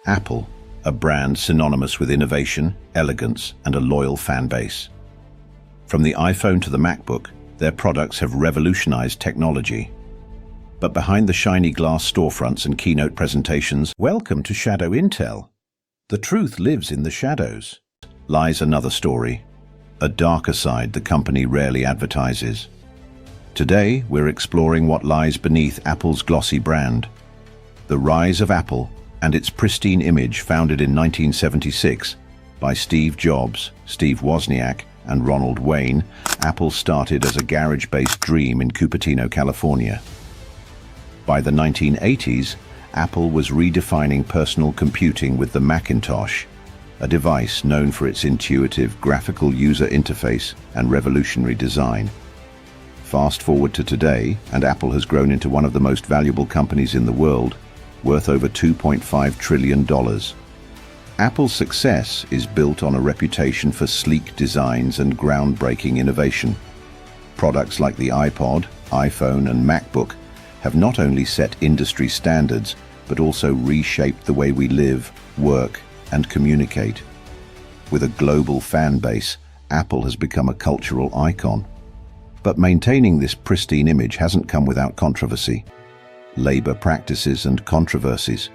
Apple, a brand synonymous with innovation, elegance, and a loyal fan base. From the iPhone to the MacBook, their products have revolutionized technology. But behind the shiny glass storefronts and keynote presentations, welcome to Shadow Intel. The truth lives in the shadows. Lies another story, a darker side the company rarely advertises. Today, we're exploring what lies beneath Apple's glossy brand. The rise of Apple and its pristine image, founded in 1976 by Steve Jobs, Steve Wozniak, and Ronald Wayne. Apple started as a garage-based dream in Cupertino, California. By the 1980s, Apple was redefining personal computing with the Macintosh, a device known for its intuitive graphical user interface and revolutionary design. Fast forward to today, and Apple has grown into one of the most valuable companies in the world, worth over $2.5 trillion. Apple's success is built on a reputation for sleek designs and groundbreaking innovation. Products like the iPod, iPhone, and MacBook have not only set industry standards, but also reshaped the way we live, work, and communicate. With a global fan base, Apple has become a cultural icon. But maintaining this pristine image hasn't come without controversy. Labor practices and controversies.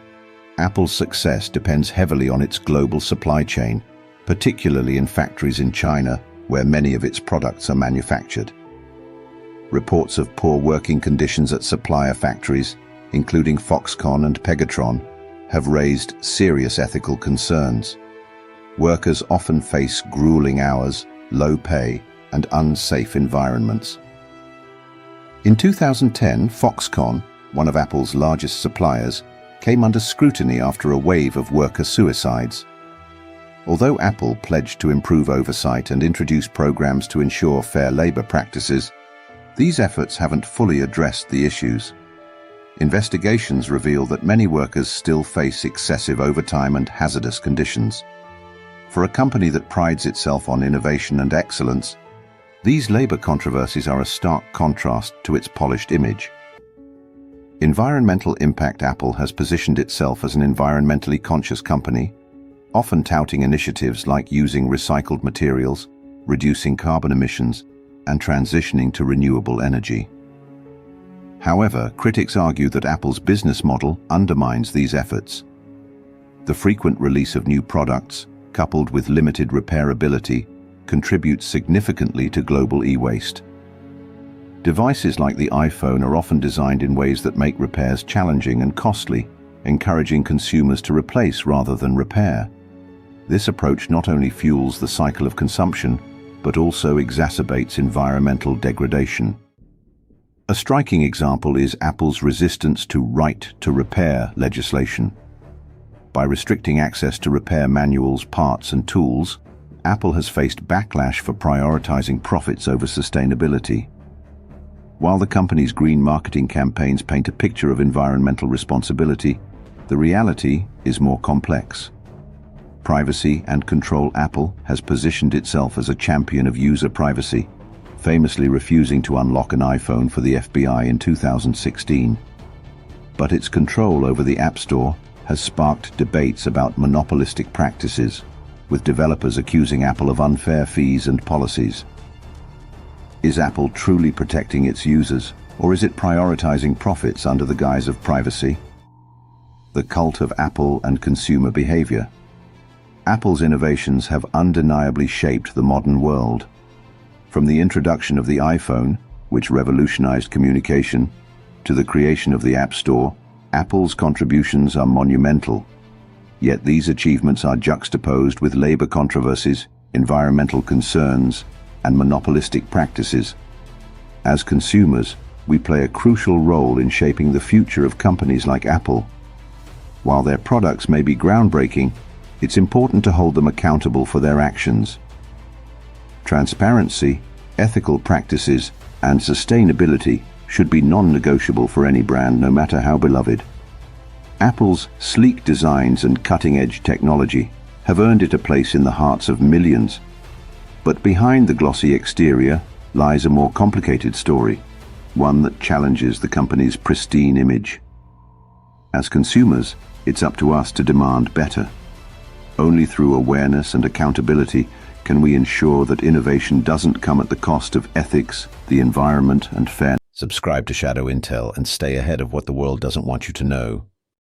Apple's success depends heavily on its global supply chain, particularly in factories in China, where many of its products are manufactured. Reports of poor working conditions at supplier factories, including Foxconn and Pegatron, have raised serious ethical concerns. Workers often face grueling hours, low pay, and unsafe environments. In 2010, Foxconn, one of Apple's largest suppliers, came under scrutiny after a wave of worker suicides. Although Apple pledged to improve oversight and introduce programs to ensure fair labor practices, these efforts haven't fully addressed the issues. Investigations reveal that many workers still face excessive overtime and hazardous conditions. For a company that prides itself on innovation and excellence, these labor controversies are a stark contrast to its polished image. Environmental impact. Apple has positioned itself as an environmentally conscious company, often touting initiatives like using recycled materials, reducing carbon emissions, and transitioning to renewable energy. However, critics argue that Apple's business model undermines these efforts. The frequent release of new products, coupled with limited repairability, contributes significantly to global e-waste. Devices like the iPhone are often designed in ways that make repairs challenging and costly, encouraging consumers to replace rather than repair. This approach not only fuels the cycle of consumption, but also exacerbates environmental degradation. A striking example is Apple's resistance to right-to-repair legislation. By restricting access to repair manuals, parts, and tools, Apple has faced backlash for prioritizing profits over sustainability. While the company's green marketing campaigns paint a picture of environmental responsibility, the reality is more complex. Privacy and control. Apple has positioned itself as a champion of user privacy, famously refusing to unlock an iPhone for the FBI in 2016. But its control over the App Store has sparked debates about monopolistic practices, with developers accusing Apple of unfair fees and policies. Is Apple truly protecting its users, or is it prioritizing profits under the guise of privacy? The cult of Apple and consumer behavior. Apple's innovations have undeniably shaped the modern world. From the introduction of the iPhone, which revolutionized communication, to the creation of the App Store, Apple's contributions are monumental. Yet these achievements are juxtaposed with labor controversies, environmental concerns, and monopolistic practices. As consumers, we play a crucial role in shaping the future of companies like Apple. While their products may be groundbreaking, it's important to hold them accountable for their actions. Transparency, ethical practices, and sustainability should be non-negotiable for any brand, no matter how beloved. Apple's sleek designs and cutting-edge technology have earned it a place in the hearts of millions. But behind the glossy exterior lies a more complicated story, one that challenges the company's pristine image. As consumers, It's up to us to demand better. Only through awareness and accountability can we ensure that innovation doesn't come at the cost of ethics, the environment, and fairness. Subscribe to Shadow Intel and stay ahead of what the world doesn't want you to know.